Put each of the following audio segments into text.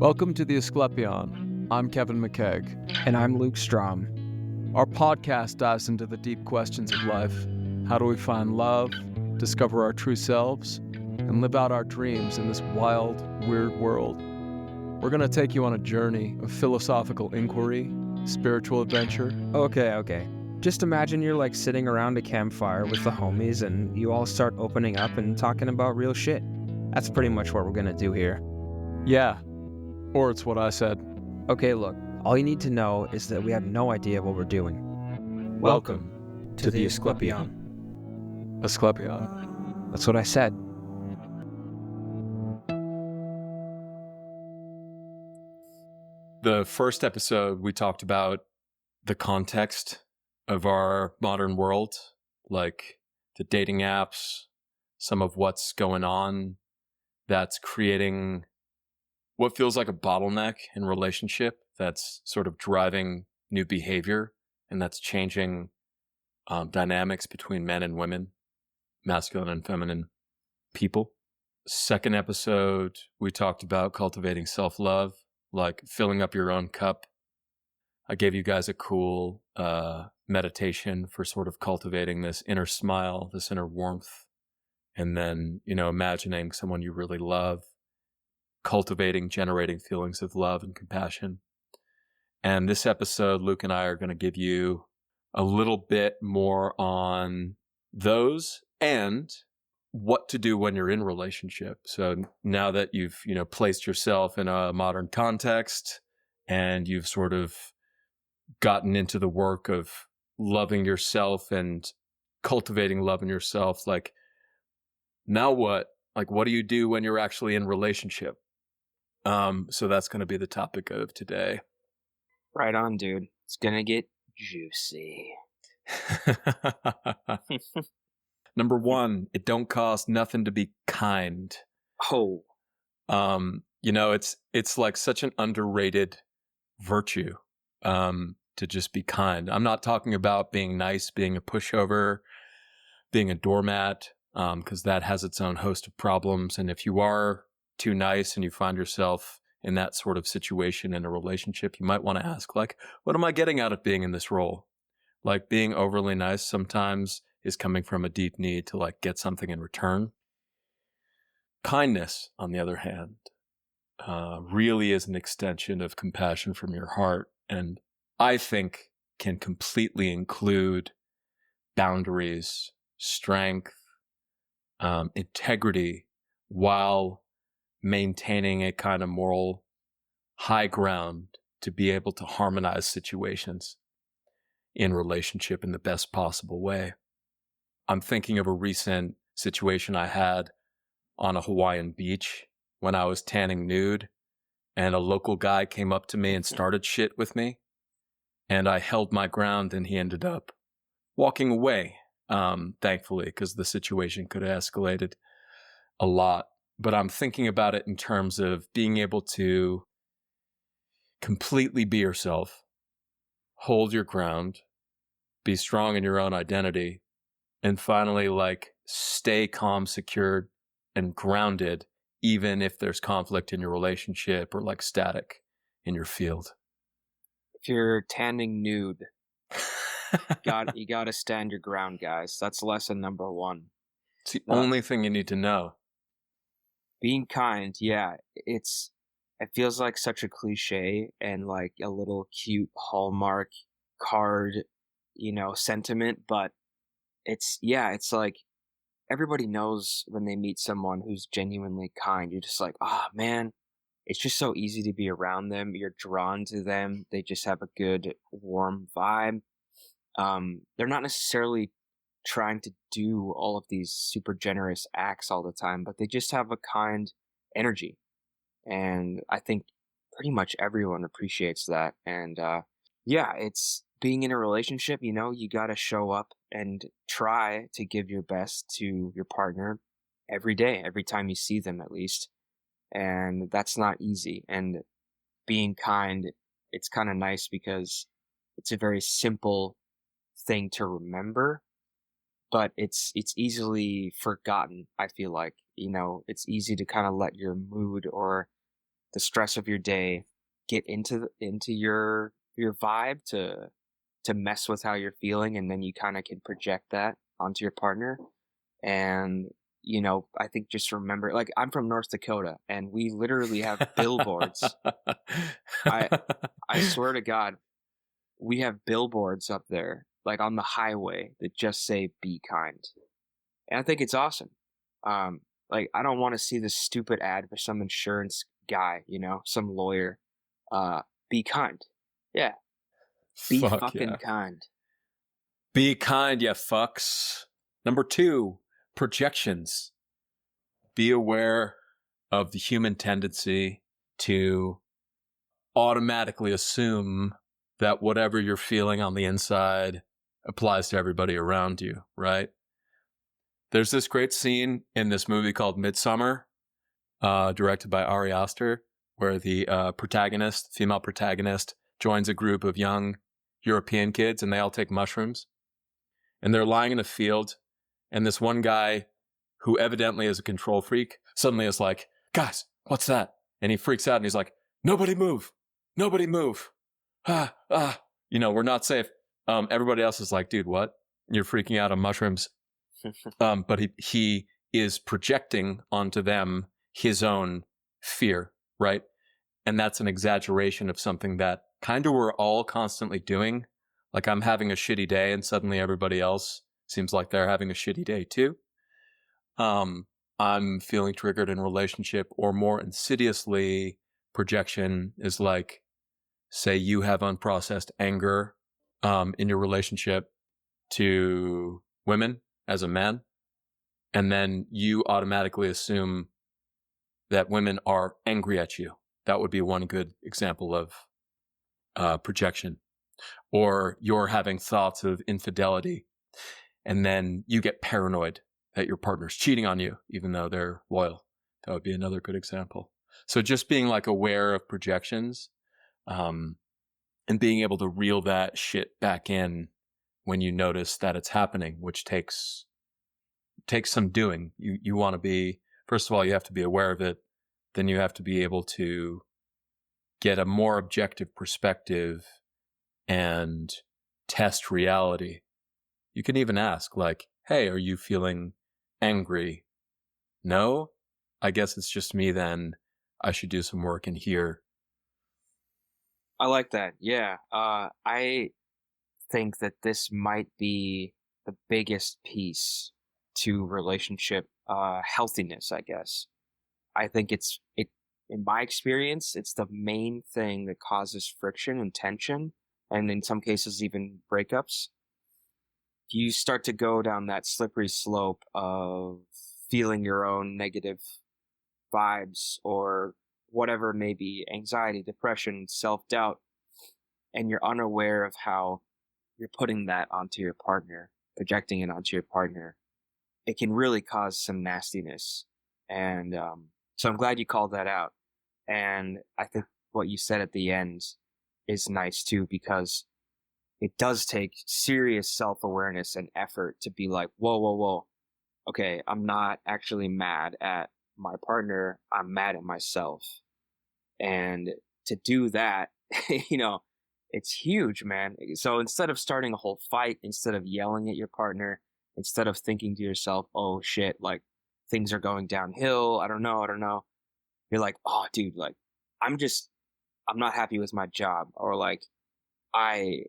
Welcome to the Asclepion. I'm Kevin McKegg. And I'm Luke Strom. Our podcast dives into the deep questions of life. How do we find love, discover our true selves, and live out our dreams in this wild, weird world? We're going to take you on a journey of philosophical inquiry, spiritual adventure. Okay. Just imagine you're like sitting around a campfire with the homies and you all start opening up and talking about real shit. That's pretty much what we're going to do here. Yeah, or it's what I said. Okay, look, all you need to know is that we have no idea what we're doing. Welcome to the Asclepion. Asclepion. That's what I said. The first episode, we talked about the context of our modern world, like the dating apps, some of what's going on that's creating what feels like a bottleneck in relationship that's sort of driving new behavior and that's changing dynamics between men and women, masculine and feminine people. Second episode, we talked about cultivating self-love, like filling up your own cup. I gave you guys a cool meditation for sort of cultivating this inner smile, this inner warmth, and then, imagining someone you really love, cultivating, generating feelings of love and compassion. And this episode, Luke and I are going to give you a little bit more on those and what to do when you're in a relationship. So now that you've, placed yourself in a modern context and you've sort of gotten into the work of loving yourself and cultivating love in yourself, like, now what? Like, what do you do when you're actually in a relationship? So that's going to be the topic of today. Right on, dude. It's going to get juicy. Number one, it don't cost nothing to be kind. Oh. It's like such an underrated virtue, to just be kind. I'm not talking about being nice, being a pushover, being a doormat, because that has its own host of problems. And if you are too nice and you find yourself in that sort of situation in a relationship, you might want to ask, like, what am I getting out of being in this role? Like, being overly nice sometimes is coming from a deep need to like get something in return. Kindness, on the other hand, really is an extension of compassion from your heart, and I think can completely include boundaries, strength, integrity, while maintaining a kind of moral high ground to be able to harmonize situations in relationship in the best possible way. I'm thinking of a recent situation I had on a Hawaiian beach when I was tanning nude, and a local guy came up to me and started shit with me, and I held my ground, and he ended up walking away, thankfully, because the situation could have escalated a lot. But I'm thinking about it in terms of being able to completely be yourself, hold your ground, be strong in your own identity, and finally, like, stay calm, secured, and grounded, even if there's conflict in your relationship or like static in your field. If you're tanning nude, you got to stand your ground, guys. That's lesson number one. It's the only thing you need to know. Being kind, yeah, it feels like such a cliche and like a little cute Hallmark card, sentiment, but it's like everybody knows when they meet someone who's genuinely kind. You're just like, man, it's just so easy to be around them. You're drawn to them. They just have a good, warm vibe. They're not necessarily trying to do all of these super generous acts all the time, but they just have a kind energy. And I think pretty much everyone appreciates that. And it's being in a relationship, you got to show up and try to give your best to your partner every day, every time you see them at least. And that's not easy. And being kind, it's kind of nice because it's a very simple thing to remember, but it's easily forgotten. I feel like, it's easy to kind of let your mood or the stress of your day get into your vibe to mess with how you're feeling, and then you kind of can project that onto your partner. And I think just remember, like, I'm from North Dakota, and we literally have billboards. I swear to God, we have billboards up there, like on the highway, that just say "Be kind," and I think it's awesome. Like, I don't want to see this stupid ad for some insurance guy, some lawyer. Be kind. Yeah, be Fuck fucking yeah. kind. Be kind, you fucks. Number 2, projections. Be aware of the human tendency to automatically assume that whatever you're feeling on the inside applies to everybody around you, right? There's this great scene in this movie called Midsummer, directed by Ari Aster, where the female protagonist, joins a group of young European kids, and they all take mushrooms. And they're lying in a field, and this one guy, who evidently is a control freak, suddenly is like, "Guys, what's that?" And he freaks out, and he's like, "Nobody move. Nobody move. We're not safe." Everybody else is like, "Dude, what? You're freaking out on mushrooms." But he is projecting onto them his own fear, right? And that's an exaggeration of something that kind of we're all constantly doing. Like, I'm having a shitty day, and suddenly everybody else seems like they're having a shitty day too. I'm feeling triggered in relationship, or more insidiously, projection is like, say you have unprocessed anger in your relationship to women as a man, and then you automatically assume that women are angry at you. That would be one good example of projection. Or you're having thoughts of infidelity, and then you get paranoid that your partner's cheating on you, even though they're loyal. That would be another good example. So just being like aware of projections, and being able to reel that shit back in when you notice that it's happening, which takes some doing. You want to be, first of all, you have to be aware of it. Then you have to be able to get a more objective perspective and test reality. You can even ask, like, "Hey, are you feeling angry?" "No? I guess it's just me then. I should do some work in here." I like that. Yeah. I think that this might be the biggest piece to relationship healthiness, I guess. I think in my experience, it's the main thing that causes friction and tension, and in some cases even breakups. You start to go down that slippery slope of feeling your own negative vibes or whatever it may be, anxiety, depression, self-doubt, and you're unaware of how you're putting that onto your partner, projecting it onto your partner. It can really cause some nastiness. And so I'm glad you called that out. And I think what you said at the end is nice too, because it does take serious self-awareness and effort to be like, whoa, whoa, whoa. Okay, I'm not actually mad at my partner. I'm mad at myself. And to do that, it's huge, man. So instead of starting a whole fight, instead of yelling at your partner, instead of thinking to yourself, "Oh shit, like things are going downhill. I don't know." You're like, "Oh dude, like I'm not happy with my job," or like, "I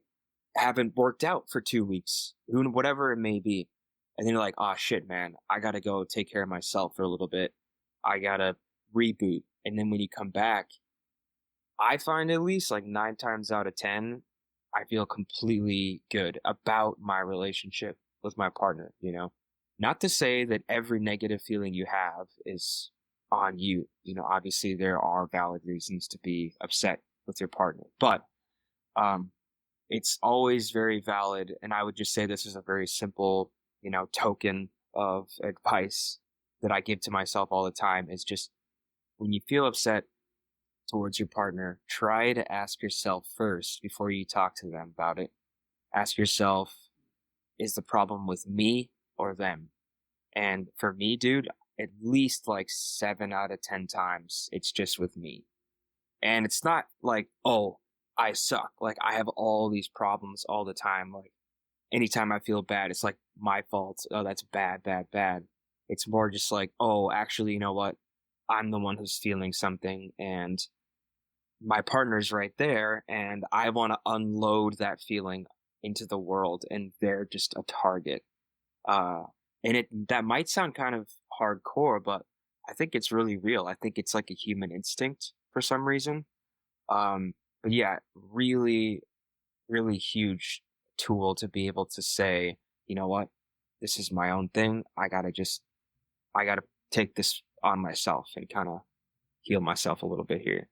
haven't worked out for 2 weeks," whatever it may be. And then you're like, "Oh shit, man, I gotta go take care of myself for a little bit. I gotta reboot." And then when you come back, I find at least like 9 times out of 10, I feel completely good about my relationship with my partner, Not to say that every negative feeling you have is on you. Obviously there are valid reasons to be upset with your partner, but it's always very valid. And I would just say this is a very simple, token of advice that I give to myself all the time, is just when you feel upset towards your partner, try to ask yourself first before you talk to them about it. Ask yourself, is the problem with me or them? And for me, dude, at least like 7 out of 10 times, it's just with me. And it's not like, oh, I suck. Like, I have all these problems all the time. Like, anytime I feel bad, it's like my fault. Oh, that's bad, bad, bad. It's more just like, oh, actually, you know what? I'm the one who's feeling something, and my partner's right there, and I want to unload that feeling into the world, and they're just a target. Uh, and that might sound kind of hardcore, but I think it's really real. I think it's like a human instinct for some reason. Um, but yeah, really, really huge tool to be able to say, you know what, this is my own thing. I gotta take this on myself and kind of heal myself a little bit here.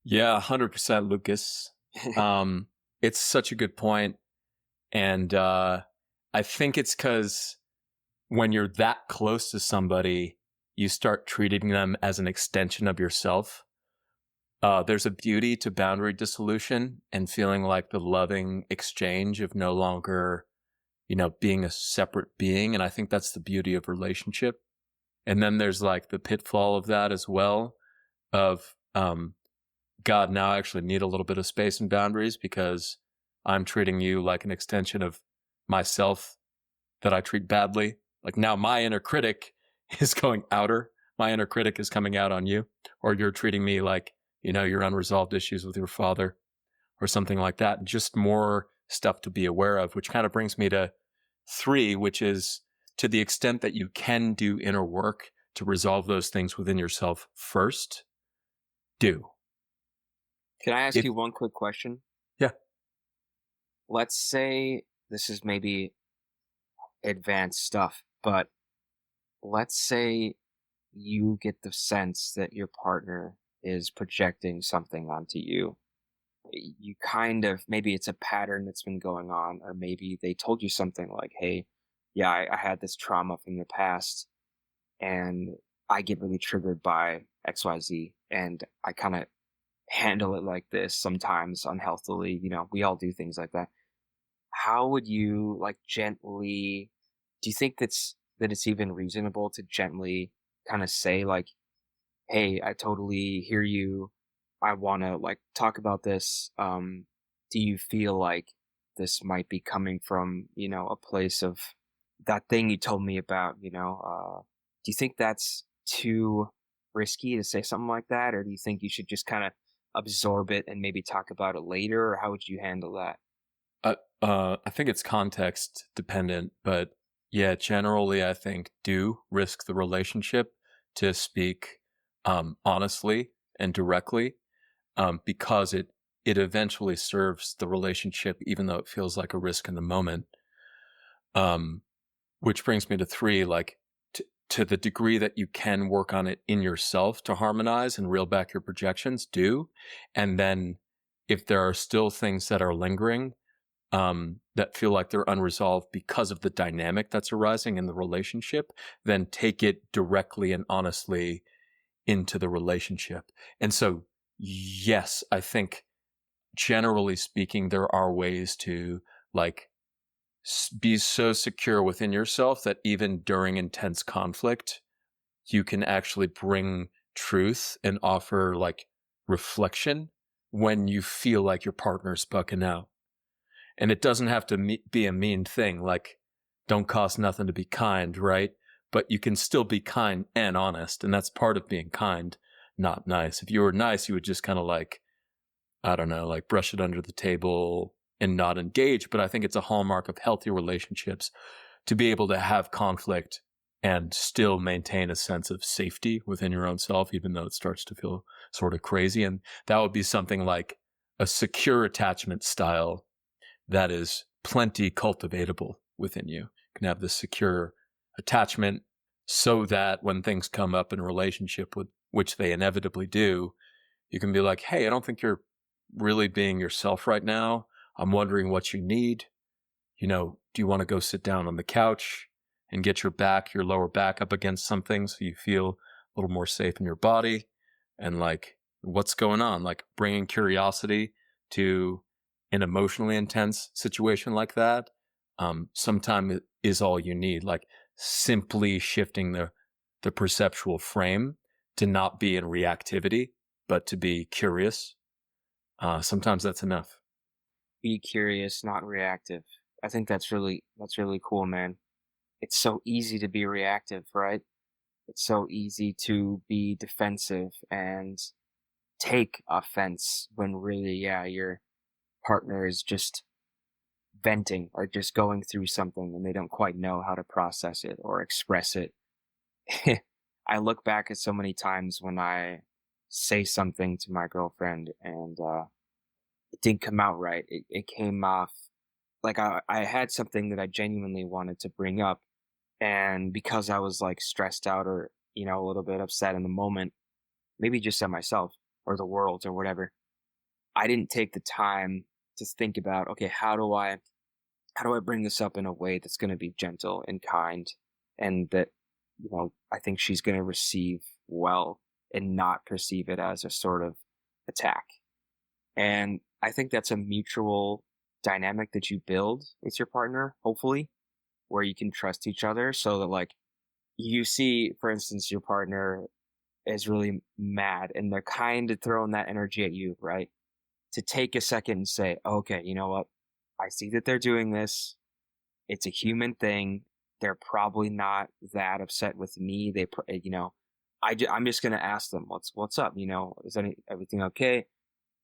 Yeah, 100%, Lucas. It's such a good point. And I think it's because when you're that close to somebody, you start treating them as an extension of yourself. There's a beauty to boundary dissolution and feeling like the loving exchange of no longer, being a separate being. And I think that's the beauty of relationship. And then there's like the pitfall of that as well of, God, now I actually need a little bit of space and boundaries because I'm treating you like an extension of myself that I treat badly. Like now my inner critic is going outer. My inner critic is coming out on you, or you're treating me like, your unresolved issues with your father or something like that. Just more stuff to be aware of, which kind of brings me to 3, which is to the extent that you can do inner work to resolve those things within yourself first, do. Can I ask you one quick question? Yeah. Let's say this is maybe advanced stuff, but let's say you get the sense that your partner is projecting something onto you. You kind of, maybe it's a pattern that's been going on, or maybe they told you something like, hey, yeah, I had this trauma from the past, and I get really triggered by XYZ, and I kind of handle it like this sometimes unhealthily. We all do things like that. How would you like gently, do you think that it's even reasonable to gently kind of say like, hey, I totally hear you. I want to like talk about this. Do you feel like this might be coming from, a place of that thing you told me about, do you think that's too risky to say something like that? Or do you think you should just kind of absorb it and maybe talk about it later? Or how would you handle that? I think it's context dependent, but yeah, generally I think do risk the relationship to speak honestly and directly, because it eventually serves the relationship, even though it feels like a risk in the moment. Which brings me to 3, like to the degree that you can work on it in yourself to harmonize and reel back your projections, do. And then if there are still things that are lingering, that feel like they're unresolved because of the dynamic that's arising in the relationship, then take it directly and honestly into the relationship. And so, yes, I think generally speaking, there are ways to like be so secure within yourself that even during intense conflict, you can actually bring truth and offer like reflection when you feel like your partner's bucking out. And it doesn't have to be a mean thing, like don't cost nothing to be kind, right? But you can still be kind and honest, and that's part of being kind, not nice. If you were nice, you would just kind of like, I don't know, like brush it under the table and not engage. But I think it's a hallmark of healthy relationships to be able to have conflict and still maintain a sense of safety within your own self, even though it starts to feel sort of crazy. And that would be something like a secure attachment style that is plenty cultivatable within you. You can have this secure attachment so that when things come up in a relationship, with which they inevitably do, you can be like, hey, I don't think you're really being yourself right now. I'm wondering what you need. Do you want to go sit down on the couch and get your lower back up against something so you feel a little more safe in your body? And like, what's going on? Like bringing curiosity to an emotionally intense situation like that, sometimes is all you need. Like simply shifting the perceptual frame to not be in reactivity but to be curious. Sometimes that's enough. Be curious, not reactive. I think that's really cool, man. It's so easy to be reactive, right? It's so easy to be defensive and take offense when really, yeah, your partner is just venting or just going through something and they don't quite know how to process it or express it. I look back at so many times when I say something to my girlfriend and it didn't come out right. It came off like I had something that I genuinely wanted to bring up. And because I was like stressed out or, a little bit upset in the moment, maybe just at myself or the world or whatever, I didn't take the time to think about, okay, how do I bring this up in a way that's going to be gentle and kind and that, I think she's going to receive well and not perceive it as a sort of attack. And I think that's a mutual dynamic that you build with your partner, hopefully, where you can trust each other so that like you see, for instance, your partner is really mad and they're kind of throwing that energy at you, right? To take a second and say, okay, you know what? I see that they're doing this. It's a human thing. They're probably not that upset with me. I'm just going to ask them, what's up? Is everything okay?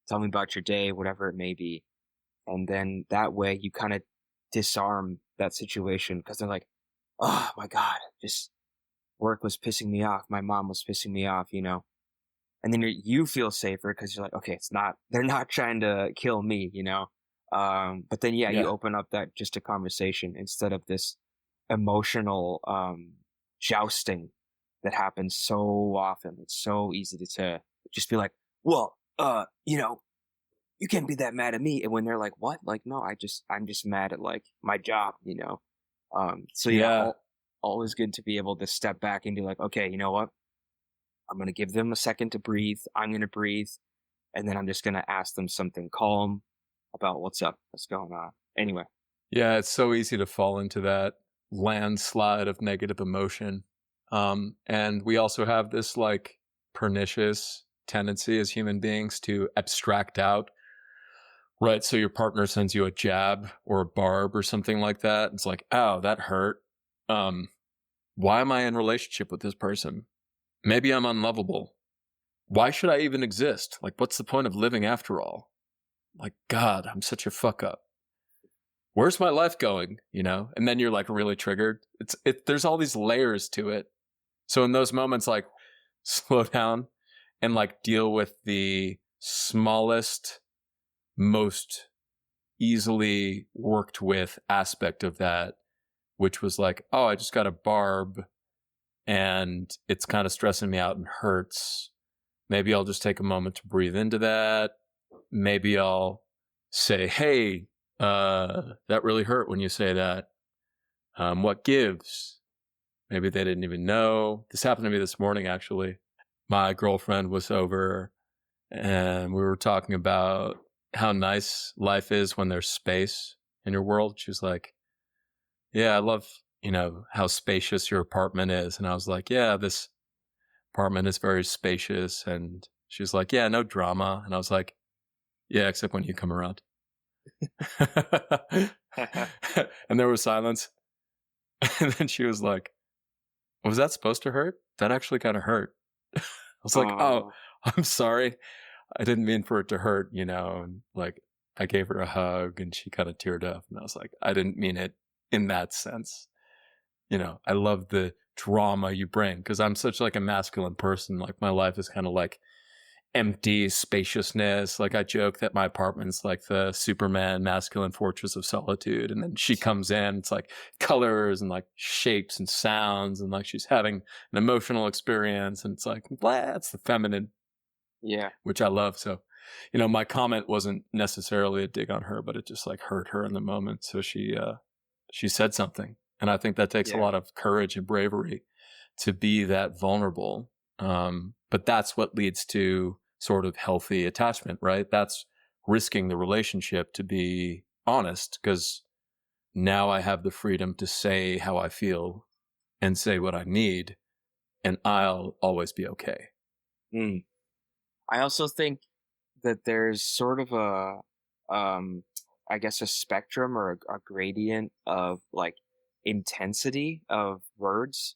Tell me about your day, whatever it may be. And then that way you kind of disarm that situation because they're like, oh my God, just work was pissing me off. My mom was pissing me off, and then you feel safer because you're like, okay, they're not trying to kill me, but then, yeah, you open up that just a conversation instead of this emotional, jousting that happens so often. It's so easy to just be like, well, you can't be that mad at me. And when they're like, what? Like, no, I'm just mad at like my job, so yeah, always good to be able to step back and be like, okay, you know what? I'm going to give them a second to breathe. I'm going to breathe. And then I'm just going to ask them something calm about what's up, what's going on. Anyway. Yeah, it's so easy to fall into that landslide of negative emotion. And we also have this like pernicious tendency as human beings to abstract out, right? So your partner sends you a jab or a barb or something like that. It's like, oh, that hurt. Why am I in a relationship with this person? Maybe I'm unlovable. Why should I even exist? Like, what's the point of living after all? Like, God, I'm such a fuck up. Where's my life going? And then you're like really triggered. There's all these layers to it. So in those moments, like slow down and like deal with the smallest, most easily worked with aspect of that, which was like, oh, I just got a barb and it's kind of stressing me out and hurts. Maybe I'll just take a moment to breathe into that. Maybe I'll say, hey, that really hurt when you say that. What gives? Maybe they didn't even know. This happened to me this morning, actually. My girlfriend was over and we were talking about how nice life is when there's space in your world. She was like, yeah, I love, how spacious your apartment is. And I was like, yeah, this apartment is very spacious. And she was like, yeah, no drama. And I was like, yeah, except when you come around. And there was silence. And then she was like, was that supposed to hurt? That actually kind of hurt. I was like, oh, I'm sorry. I didn't mean for it to hurt, and like I gave her a hug and she kind of teared up and I was like, I didn't mean it in that sense. I love the drama you bring because I'm such like a masculine person. Like my life is kind of like empty spaciousness. Like I joke that my apartment's like the Superman masculine fortress of solitude. And then she comes in, it's like colors and like shapes and sounds and like she's having an emotional experience. And it's like, that's the feminine. Yeah. Which I love. So, my comment wasn't necessarily a dig on her, but it just like hurt her in the moment. So she said something. And I think that takes a lot of courage and bravery to be that vulnerable. But that's what leads to sort of healthy attachment, right? That's risking the relationship to be honest because now I have the freedom to say how I feel and say what I need and I'll always be okay. I also think that there's sort of I guess a spectrum or a gradient of like intensity of words.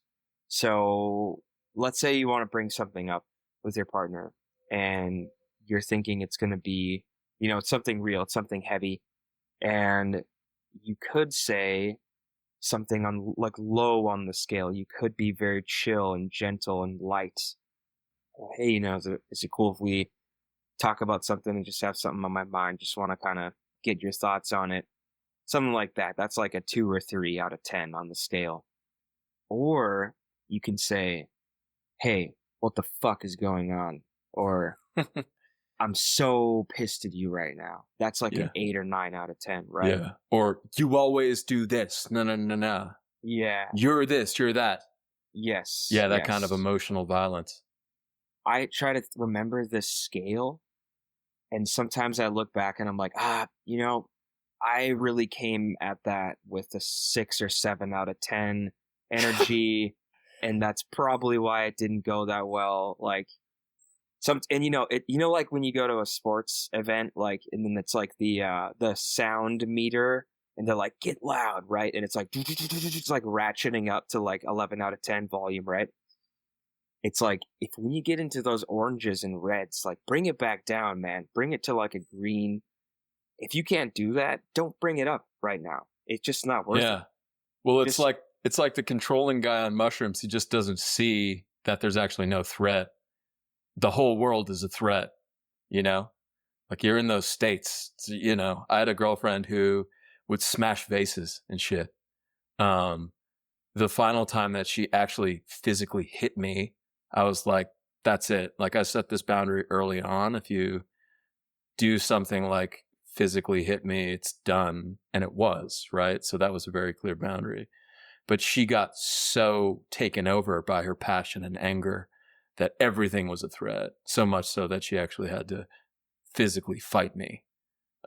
So let's say you want to bring something up with your partner and you're thinking it's going to be, it's something real, it's something heavy. And you could say something on like low on the scale. You could be very chill and gentle and light. Hey, is it cool if we talk about something and just have something on my mind? Just want to kind of get your thoughts on it. Something like that. That's like a 2 or 3 out of 10 on the scale. Or you can say, hey, what the fuck is going on? Or I'm so pissed at you right now. That's like an 8 or 9 out of 10, right? Yeah. Or you always do this. No, no, no, no. Yeah. You're this, you're that. Yes. Yeah, that kind of emotional violence. I try to remember this scale, and sometimes I look back and I'm like, I really came at that with a 6 or 7 out of 10 energy, and that's probably why it didn't go that well. Like like when you go to a sports event, like, and then it's like the sound meter, and they're like, get loud, right? And it's like ratcheting up to like 11 out of 10 volume, right? It's like, when you get into those oranges and reds, like, bring it back down, man. Bring it to like a green. If you can't do that, don't bring it up right now. It's just not worth it. Well, it's like the controlling guy on mushrooms. He just doesn't see that there's actually no threat. The whole world is a threat, Like, you're in those states, I had a girlfriend who would smash vases and shit. The final time that she actually physically hit me, I was like, that's it. Like, I set this boundary early on. If you do something like physically hit me, it's done. And it was, right? So that was a very clear boundary. But she got so taken over by her passion and anger that everything was a threat. So much so that she actually had to physically fight me.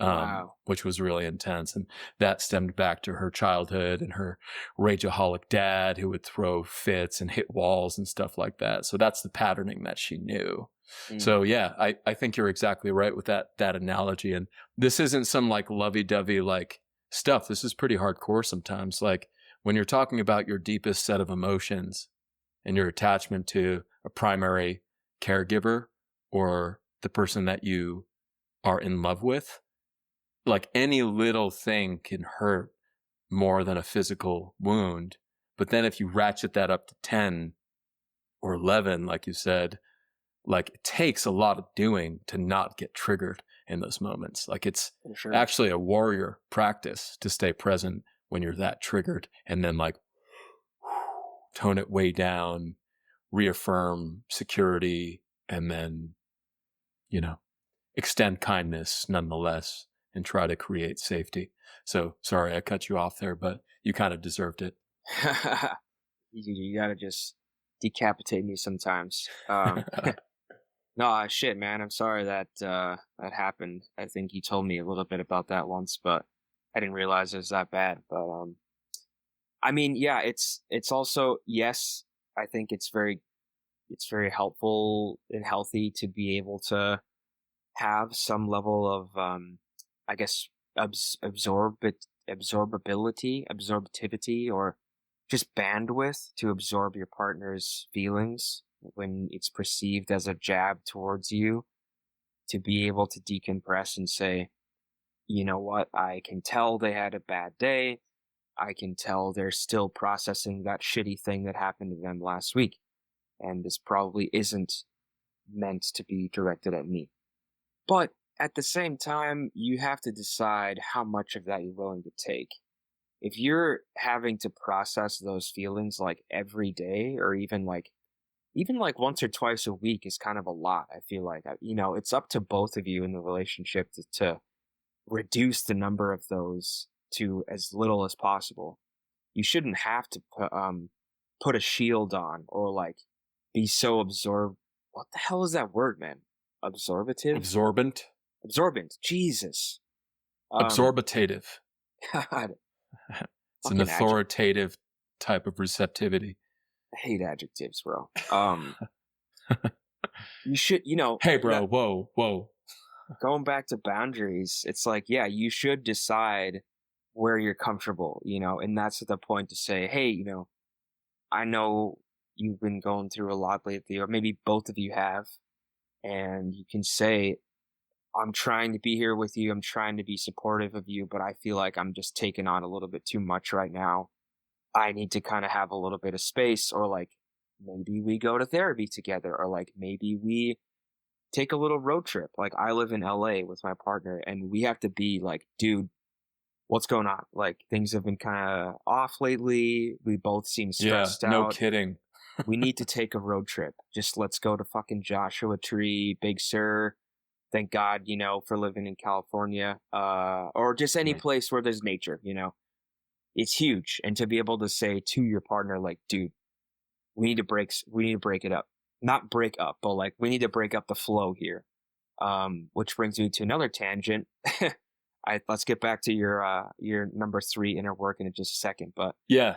Wow. Which was really intense. And that stemmed back to her childhood and her rageaholic dad who would throw fits and hit walls and stuff like that. So that's the patterning that she knew. So yeah, I think you're exactly right with that analogy. And this isn't some like lovey-dovey like stuff. This is pretty hardcore sometimes. Like, when you're talking about your deepest set of emotions and your attachment to a primary caregiver or the person that you are in love with, like, any little thing can hurt more than a physical wound. But then if you ratchet that up to 10 or 11, like you said, like, it takes a lot of doing to not get triggered in those moments. Like, it's actually a warrior practice to stay present when you're that triggered, and then like tone it way down, reaffirm security, and then, extend kindness nonetheless, and try to create safety. So sorry, I cut you off there, but you kind of deserved it. You gotta just decapitate me sometimes. No, shit, man. I'm sorry that that happened. I think you told me a little bit about that once, but I didn't realize it was that bad. But I mean, yeah, it's also, yes, I think it's very helpful and healthy to be able to have some level of I guess absorptivity, or just bandwidth to absorb your partner's feelings when it's perceived as a jab towards you, to be able to decompress and say, you know what, I can tell they had a bad day. I can tell they're still processing that shitty thing that happened to them last week. And this probably isn't meant to be directed at me. But at the same time, you have to decide how much of that you're willing to take. If you're having to process those feelings like every day, or even like once or twice a week, is kind of a lot. I feel like, it's up to both of you in the relationship to reduce the number of those to as little as possible. You shouldn't have to put a shield on, or like be so absorbed. What the hell is that word, man? Absorbent. Jesus. Absorbitative. God. It's an authoritative type of receptivity. I hate adjectives, bro. you should, Hey, bro, whoa. going back to boundaries, it's like, yeah, you should decide where you're comfortable, and that's the point to say, hey, I know you've been going through a lot lately, or maybe both of you have, and you can say, I'm trying to be here with you. I'm trying to be supportive of you, but I feel like I'm just taking on a little bit too much right now. I need to kind of have a little bit of space, or like maybe we go to therapy together, or like maybe we take a little road trip. Like I live in LA with my partner, and we have to be like, dude, what's going on? Like things have been kind of off lately. We both seem stressed out. No kidding. We need to take a road trip. Just let's go to fucking Joshua Tree, Big Sur. Thank God, for living in California, or just any place where there's nature, it's huge. And to be able to say to your partner, like, dude, we need to break it up, not break up, but like, we need to break up the flow here. Which brings me to another tangent. Let's get back to your number 3 inner work in just a second, but yeah.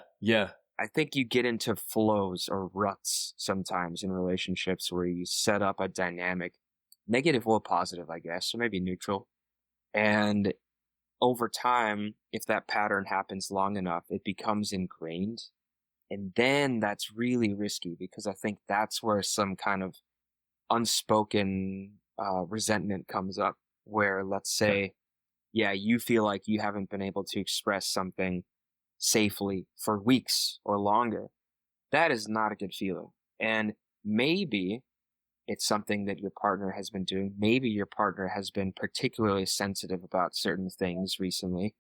I think you get into flows or ruts sometimes in relationships where you set up a dynamic, negative or positive, I guess, or maybe neutral. And over time, if that pattern happens long enough, it becomes ingrained. And then that's really risky, because I think that's where some kind of unspoken resentment comes up, where let's say, you feel like you haven't been able to express something safely for weeks or longer. That is not a good feeling. And maybe it's something that your partner has been doing. Maybe your partner has been particularly sensitive about certain things recently.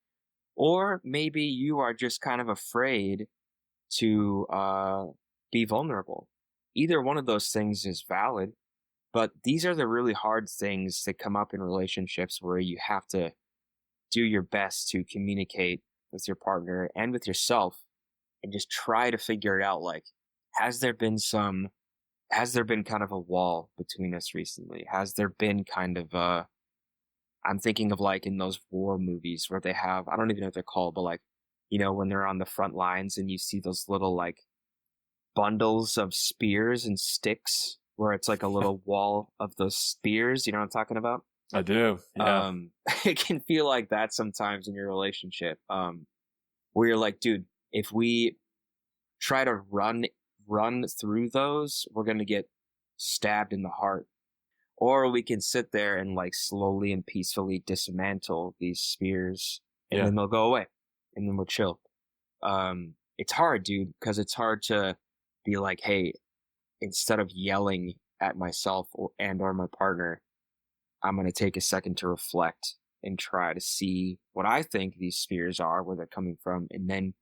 Or maybe you are just kind of afraid to be vulnerable. Either one of those things is valid, but these are the really hard things that come up in relationships where you have to do your best to communicate with your partner and with yourself, and just try to figure it out. Like, has there been kind of a wall between us recently? Has there been kind of I'm thinking of like in those war movies where they have, I don't even know what they're called, but like, when they're on the front lines and you see those little like bundles of spears and sticks where it's like a little wall of those spears. You know what I'm talking about? I do. Yeah. It can feel like that sometimes in your relationship, where you're like, dude, if we try to run through those, we're going to get stabbed in the heart. Or we can sit there and like slowly and peacefully dismantle these spears, and then they'll go away, and then we'll chill. It's hard, dude, because it's hard to be like, hey, instead of yelling at myself or my partner, I'm going to take a second to reflect and try to see what I think these spears are, where they're coming from, and then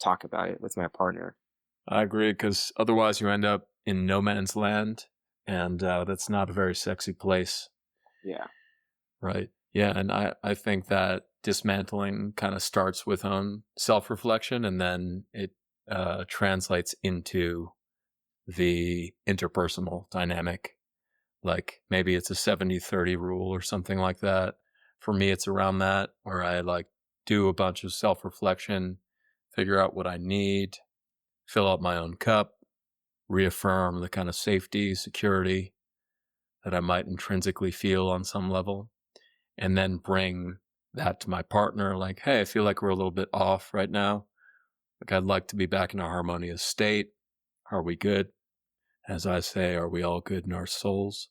talk about it with my partner. I agree, because otherwise you end up in no man's land, and that's not a very sexy place. Yeah. Right. Yeah, and I think that dismantling kind of starts with self-reflection, and then it translates into the interpersonal dynamic. Like maybe it's a 70-30 rule or something like that. For me, it's around that, where I like do a bunch of self-reflection, figure out what I need, fill up my own cup, reaffirm the kind of safety, security that I might intrinsically feel on some level, and then bring that to my partner. Like, hey, I feel like we're a little bit off right now. Like, I'd like to be back in a harmonious state. Are we good? As I say, are we all good in our souls?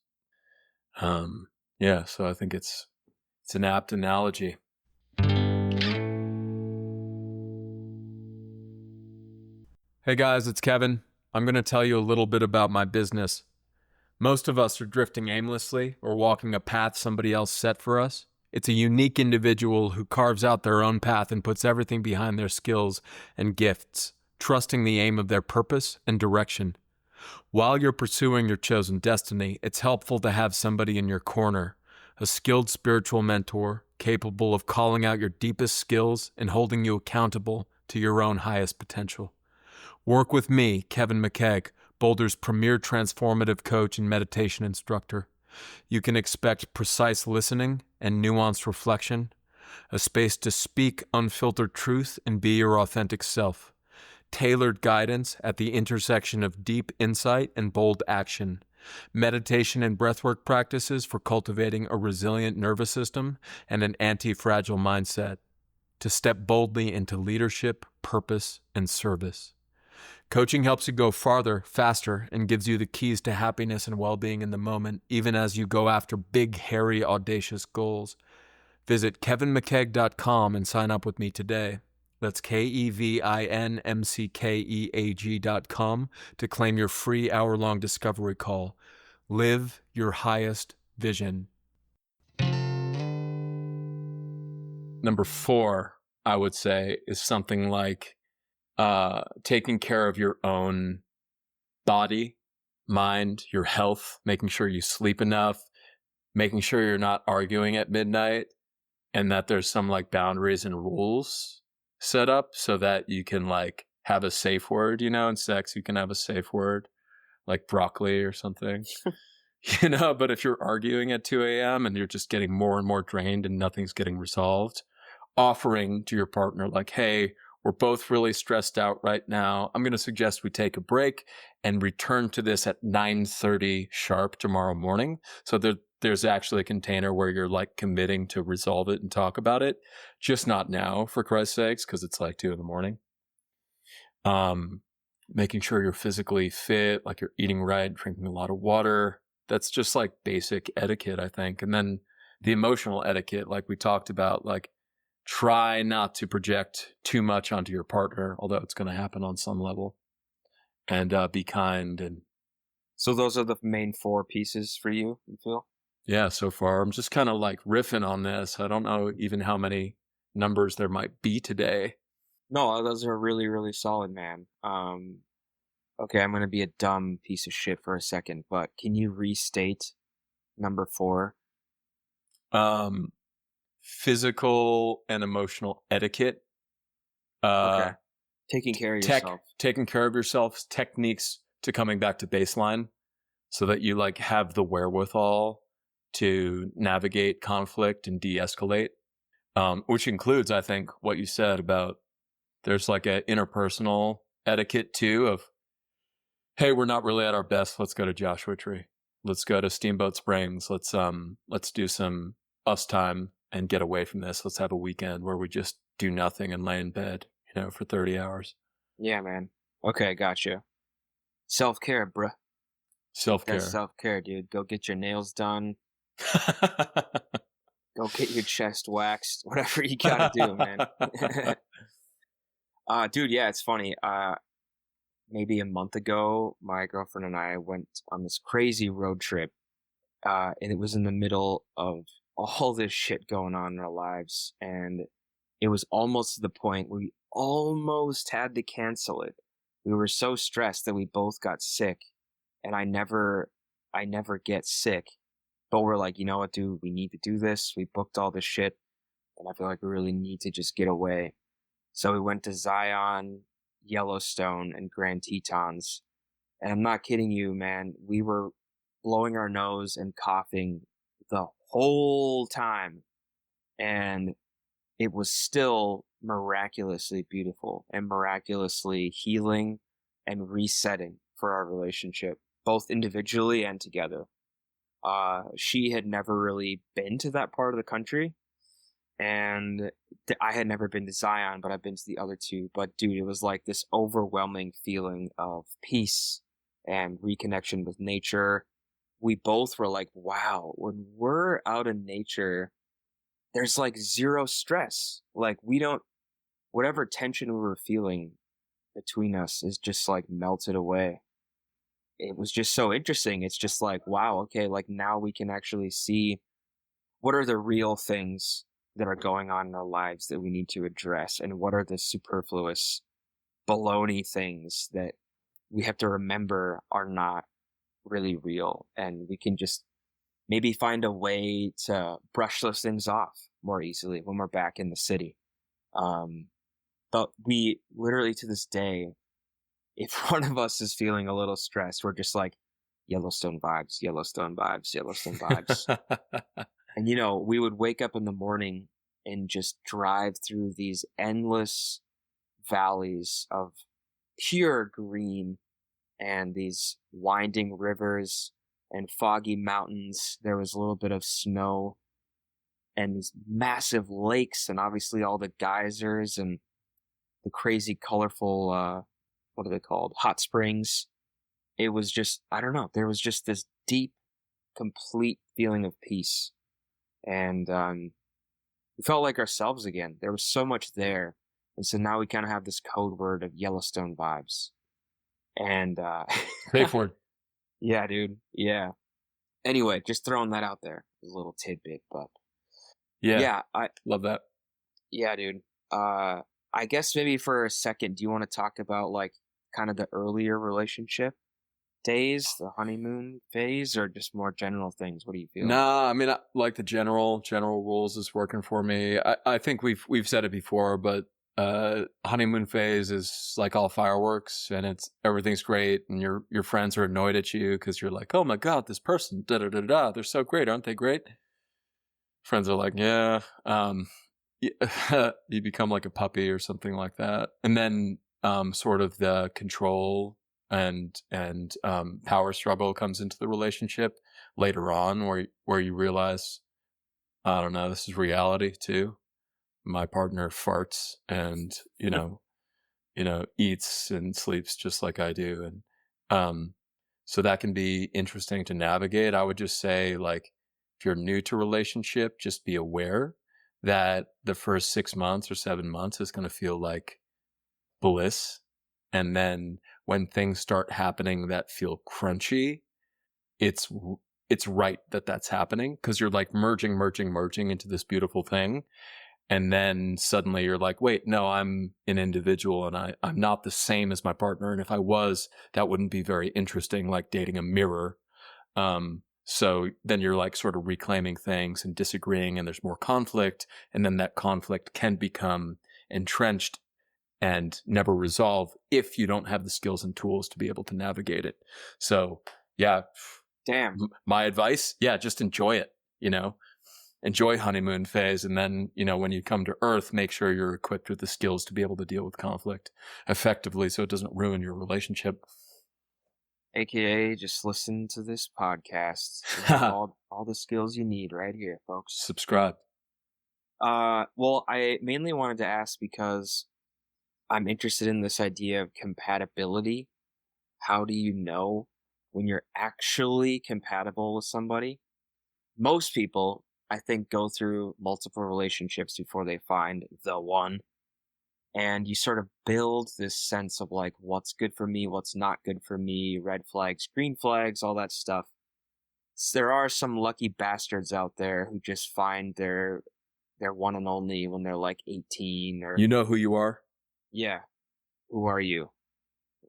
So I think it's an apt analogy. Hey guys, it's Kevin. I'm going to tell you a little bit about my business. Most of us are drifting aimlessly or walking a path somebody else set for us. It's a unique individual who carves out their own path and puts everything behind their skills and gifts, trusting the aim of their purpose and direction. While you're pursuing your chosen destiny, it's helpful to have somebody in your corner, a skilled spiritual mentor capable of calling out your deepest skills and holding you accountable to your own highest potential. Work with me, Kevin McKeag, Boulder's premier transformative coach and meditation instructor. You can expect precise listening and nuanced reflection, a space to speak unfiltered truth and be your authentic self, tailored guidance at the intersection of deep insight and bold action, meditation and breathwork practices for cultivating a resilient nervous system and an anti-fragile mindset to step boldly into leadership, purpose, and service. Coaching helps you go farther, faster, and gives you the keys to happiness and well-being in the moment, even as you go after big, hairy, audacious goals. Visit kevinmckeag.com and sign up with me today. That's KEVINMCKEAG.com to claim your free hour-long discovery call. Live your highest vision. Number 4, I would say, is something like taking care of your own body, mind, your health, making sure you sleep enough, making sure you're not arguing at midnight, and that there's some like boundaries and rules set up so that you can like have a safe word, in sex, you can have a safe word like broccoli or something, but if you're arguing at 2 a.m. and you're just getting more and more drained and nothing's getting resolved, offering to your partner like, hey, we're both really stressed out right now. I'm going to suggest we take a break and return to this at 9:30 sharp tomorrow morning. So there's actually a container where you're like committing to resolve it and talk about it. Just not now, for Christ's sakes, because it's like 2 a.m. Making sure you're physically fit, like you're eating right, drinking a lot of water. That's just like basic etiquette, I think. And then the emotional etiquette, like we talked about, like try not to project too much onto your partner, although it's going to happen on some level. And be kind. And so those are the main 4 pieces for you feel? Yeah, so far. I'm just kind of like riffing on this. I don't know even how many numbers there might be today. No, those are really, really solid, man. Okay, I'm going to be a dumb piece of shit for a second, but can you restate number 4? Physical and emotional etiquette. Okay. Taking care of yourself. Taking care of yourself, techniques to coming back to baseline so that you like have the wherewithal to navigate conflict and de-escalate, which includes, I think, what you said about there's like an interpersonal etiquette too of, hey, we're not really at our best. Let's go to Joshua Tree. Let's go to Steamboat Springs. Let's do some us time and get away from this. Let's have a weekend where we just do nothing and lay in bed, for 30 hours. Yeah, man. Okay, gotcha. Self-care, bruh. Self-care. That's self-care, dude. Go get your nails done. Go get your chest waxed. Whatever you gotta do, man. Dude, yeah, it's funny. Maybe a month ago, my girlfriend and I went on this crazy road trip. And it was in the middle of all this shit going on in our lives. And it was almost to the point where we almost had to cancel it. We were so stressed that we both got sick. And I never get sick. But we're like, you know what, dude, we need to do this. We booked all this shit. And I feel like we really need to just get away. So we went to Zion, Yellowstone, and Grand Tetons. And I'm not kidding you, man. We were blowing our nose and coughing the whole time. And it was still miraculously beautiful and miraculously healing and resetting for our relationship, both individually and together. She had never really been to that part of the country. And I had never been to Zion, but I've been to the other 2. But dude, it was like this overwhelming feeling of peace and reconnection with nature. We both were like, wow, when we're out in nature, there's like zero stress. Like whatever tension we were feeling between us is just like melted away. It was just so interesting. It's just like, wow, okay, like now we can actually see what are the real things that are going on in our lives that we need to address, and what are the superfluous baloney things that we have to remember are not really real, and we can just maybe find a way to brush those things off more easily when we're back in the city. But we literally, to this day, if one of us is feeling a little stressed, we're just like, Yellowstone vibes, Yellowstone vibes, Yellowstone vibes. And, we would wake up in the morning and just drive through these endless valleys of pure green and these winding rivers and foggy mountains. There was a little bit of snow and these massive lakes, and obviously all the geysers and the crazy colorful, what are they called? Hot springs. It was just, I don't know, there was just this deep, complete feeling of peace. And we felt like ourselves again. There was so much there. And so now we kind of have this code word of Yellowstone vibes. And Safe word. yeah, dude. Yeah. Anyway, just throwing that out there. A little tidbit, but Yeah. I Love that. yeah, dude. I guess maybe for a second, do you want to talk about like kind of the earlier relationship days, the honeymoon phase, or just more general things? What do you feel? Nah, I mean, like the general rules is working for me. I think we've said it before, but honeymoon phase is like all fireworks, and everything's great, and your friends are annoyed at you because you're like, oh my god, this person, da da da da, they're so great, aren't they great? Friends are like, yeah. You become like a puppy or something like that, and then sort of the control and power struggle comes into the relationship later on, where you realize, I don't know, this is reality too. My partner farts and eats and sleeps just like I do, and so that can be interesting to navigate. I would just say, like, if you're new to relationship, just be aware that the first 6 months or 7 months is going to feel like bliss. And then when things start happening that feel crunchy, it's right that that's happening, because you're like merging into this beautiful thing. And then suddenly you're like, wait, no, I'm an individual and I'm not the same as my partner. And if I was, that wouldn't be very interesting, like dating a mirror. So then you're like sort of reclaiming things and disagreeing, and there's more conflict. And then that conflict can become entrenched and never resolve if you don't have the skills and tools to be able to navigate it. So yeah. Damn. My advice, yeah, just enjoy it, enjoy honeymoon phase. And then, when you come to Earth, make sure you're equipped with the skills to be able to deal with conflict effectively so it doesn't ruin your relationship. AKA, just listen to this podcast. You have all the skills you need right here, folks. Subscribe. Well, I mainly wanted to ask because I'm interested in this idea of compatibility. How do you know when you're actually compatible with somebody? Most people, I think, go through multiple relationships before they find the one. And you sort of build this sense of like, what's good for me, what's not good for me, red flags, green flags, all that stuff. There are some lucky bastards out there who just find their one and only when they're like 18 or... You know who you are? Yeah. Who are you?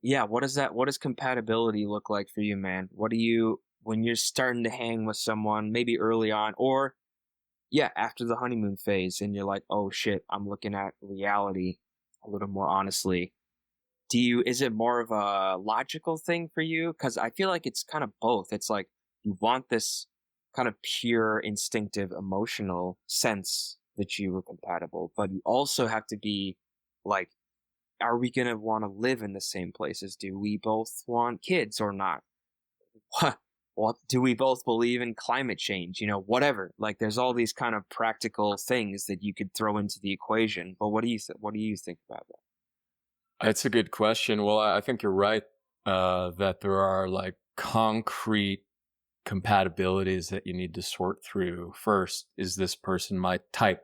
Yeah, what does compatibility look like for you, man? When you're starting to hang with someone, maybe early on, or yeah, after the honeymoon phase, and you're like, oh shit, I'm looking at reality a little more honestly. Is it more of a logical thing for you? Because I feel like it's kind of both. It's like you want this kind of pure instinctive emotional sense that you were compatible, but you also have to be like, are we going to want to live in the same places? Do we both want kids or not? What do we both believe in climate change? Whatever. Like, there's all these kind of practical things that you could throw into the equation. But what do you think about that? It's a good question. Well, I think you're right that there are like concrete compatibilities that you need to sort through. First, is this person my type?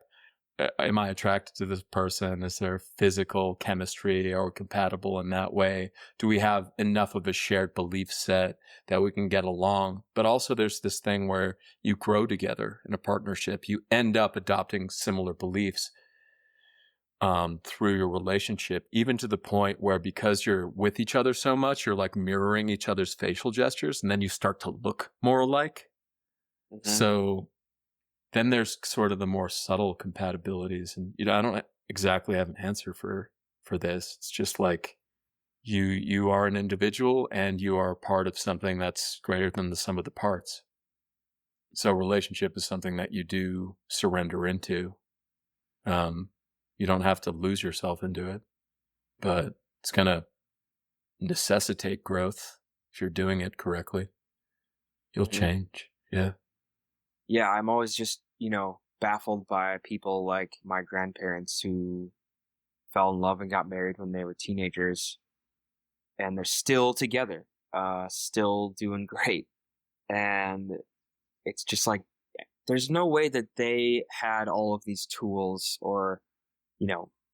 Am I attracted to this person? Is there physical chemistry? Are we compatible in that way? Do we have enough of a shared belief set that we can get along? But also there's this thing where you grow together in a partnership. You end up adopting similar beliefs through your relationship, even to the point where, because you're with each other so much, you're like mirroring each other's facial gestures, and then you start to look more alike. Mm-hmm. So then there's sort of the more subtle compatibilities. And, I don't exactly have an answer for this. It's just like you are an individual and you are part of something that's greater than the sum of the parts. So relationship is something that you do surrender into. You don't have to lose yourself into it, but it's going to necessitate growth if you're doing it correctly. You'll change. Yeah. Yeah, I'm always just, baffled by people like my grandparents who fell in love and got married when they were teenagers, and they're still together, still doing great. And it's just like, there's no way that they had all of these tools or,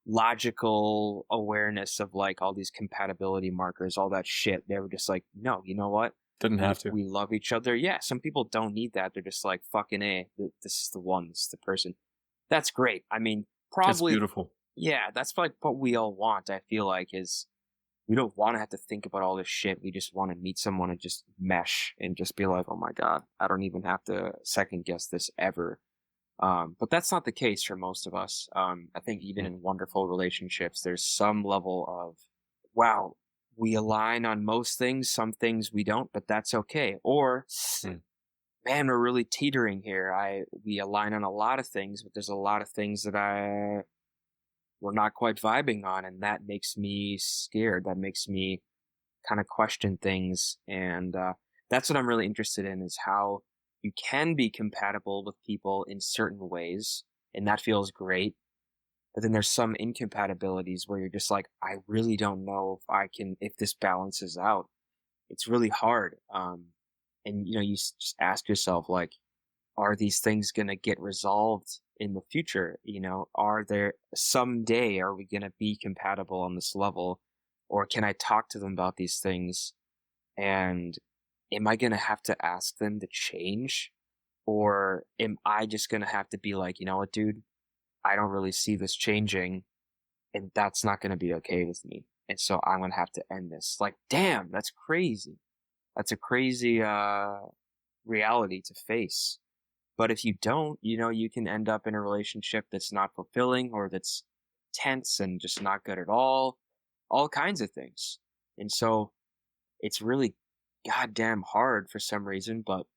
logical awareness of like all these compatibility markers, all that shit. They were just like, no, you know what? Didn't have to. We love each other. Yeah, some people don't need that. They're just like, fucking A, this is the one, this is the person. That's great. I mean, It's probably, beautiful. yeah, that's like what we all want, I feel like, is we don't want to have to think about all this shit. We just want to meet someone and just mesh and just be like, oh my God, I don't even have to second guess this ever. But that's not the case for most of us. I think even in wonderful relationships, there's some level of, wow, we align on most things, some things we don't, but that's okay. Or, man, we're really teetering here. We align on a lot of things, but there's a lot of things that we're not quite vibing on, and that makes me scared. That makes me kind of question things, and that's what I'm really interested in, is how you can be compatible with people in certain ways, and that feels great. But then there's some incompatibilities where you're just like, I really don't know if this balances out. It's really hard. And you just ask yourself, like, are these things going to get resolved in the future? Are we going to be compatible on this level? Or can I talk to them about these things? And am I going to have to ask them to change? Or am I just going to have to be like, you know what, dude, I don't really see this changing, and that's not going to be okay with me. And so I'm going to have to end this. Like, damn, that's crazy. That's a crazy reality to face. But if you don't, you can end up in a relationship that's not fulfilling, or that's tense and just not good at all kinds of things. And so it's really goddamn hard for some reason, but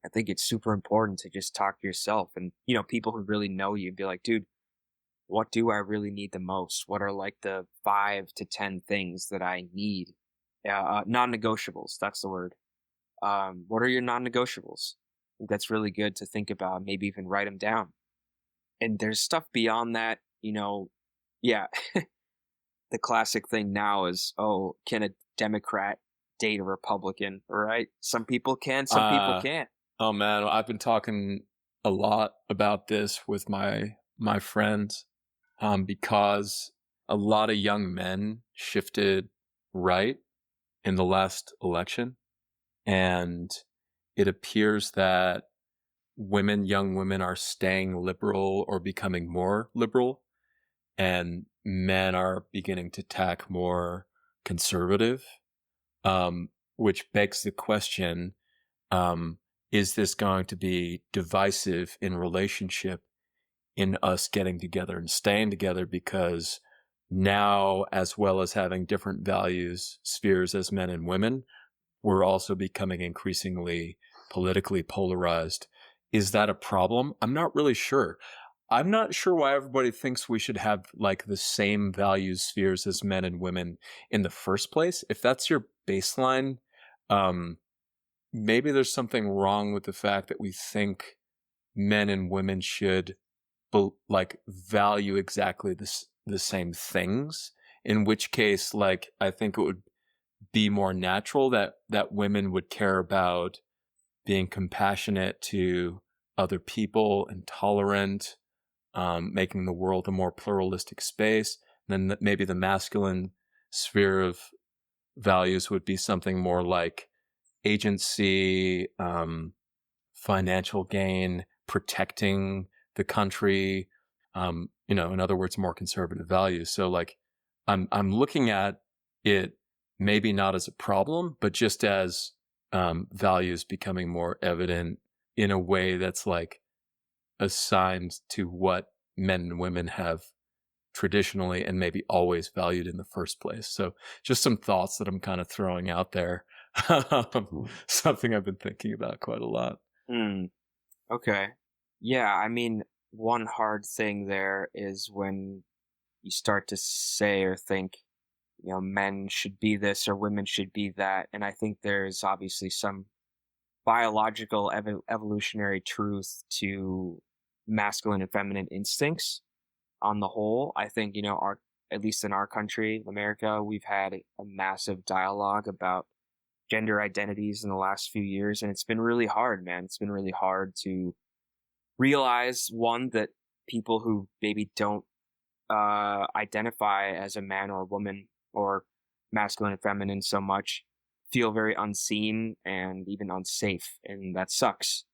I think it's super important to just talk to yourself and, people who really know you, and be like, dude, what do I really need the most? What are like the 5 to 10 things that I need? Non-negotiables, that's the word. What are your non-negotiables? I think that's really good to think about, maybe even write them down. And there's stuff beyond that, yeah. The classic thing now is, oh, can a Democrat date a Republican, right? Some people can, some people can't. Oh man, I've been talking a lot about this with my friends, because a lot of young men shifted right in the last election, and it appears that young women are staying liberal or becoming more liberal, and men are beginning to tack more conservative, which begs the question, is this going to be divisive in relationship, in us getting together and staying together? Because now, as well as having different values spheres as men and women, we're also becoming increasingly politically polarized. Is that a problem? I'm not really sure. I'm not sure why everybody thinks we should have like the same value spheres as men and women in the first place. If that's your baseline, maybe there's something wrong with the fact that we think men and women should value exactly the same things. In which case, like, I think it would be more natural that women would care about being compassionate to other people and tolerant, making the world a more pluralistic space. Then maybe the masculine sphere of values would be something more like agency, financial gain, protecting the country, in other words, more conservative values. So like, I'm looking at it maybe not as a problem, but just as values becoming more evident in a way that's like assigned to what men and women have traditionally and maybe always valued in the first place. So just some thoughts that I'm kind of throwing out there. Something I've been thinking about quite a lot. Okay. Yeah, I mean, one hard thing there is when you start to say or think, men should be this or women should be that. And I think there's obviously some biological evolutionary truth to masculine and feminine instincts on the whole. I think, at least in our country, America, we've had a massive dialogue about gender identities in the last few years, and it's been really hard, man. It's been really hard to realize, one, that people who maybe don't identify as a man or a woman or masculine and feminine so much feel very unseen and even unsafe, and that sucks.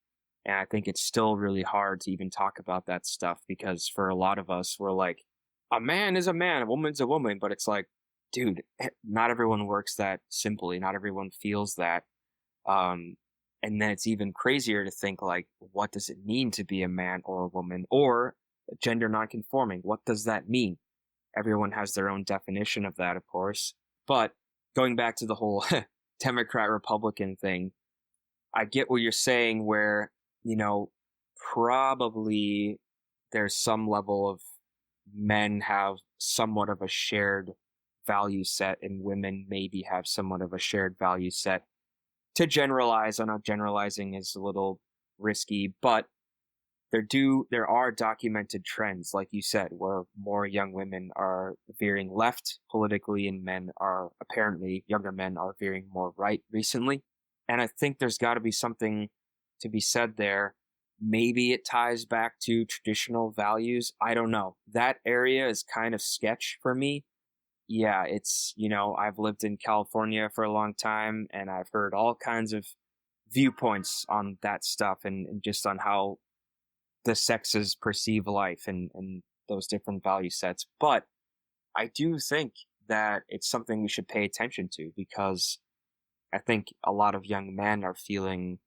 And I think it's still really hard to even talk about that stuff, because for a lot of us, we're like, a man is a man, a woman's a woman, but it's like, dude, not everyone works that simply. Not everyone feels that. And then it's even crazier to think, like, what does it mean to be a man or a woman or gender nonconforming? What does that mean? Everyone has their own definition of that, of course. But going back to the whole Democrat Republican thing, I get what you're saying, where, probably there's some level of men have somewhat of a shared value set and women maybe have somewhat of a shared value set. To generalize, I know generalizing is a little risky, but there are documented trends, like you said, where more young women are veering left politically and younger men are veering more right recently. And I think there's got to be something to be said there. Maybe it ties back to traditional values. I don't know. That area is kind of sketch for me. Yeah, it's, I've lived in California for a long time, and I've heard all kinds of viewpoints on that stuff and just on how the sexes perceive life and those different value sets. But I do think that it's something we should pay attention to, because I think a lot of young men are feeling,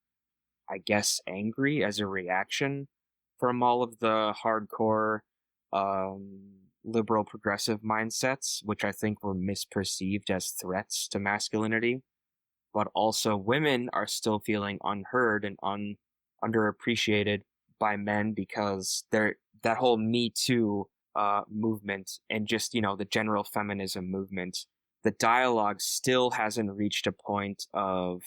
I guess, angry as a reaction from all of the hardcore liberal progressive mindsets, which I think were misperceived as threats to masculinity. But also women are still feeling unheard and underappreciated by men, because that whole Me Too movement and just, the general feminism movement, the dialogue still hasn't reached a point of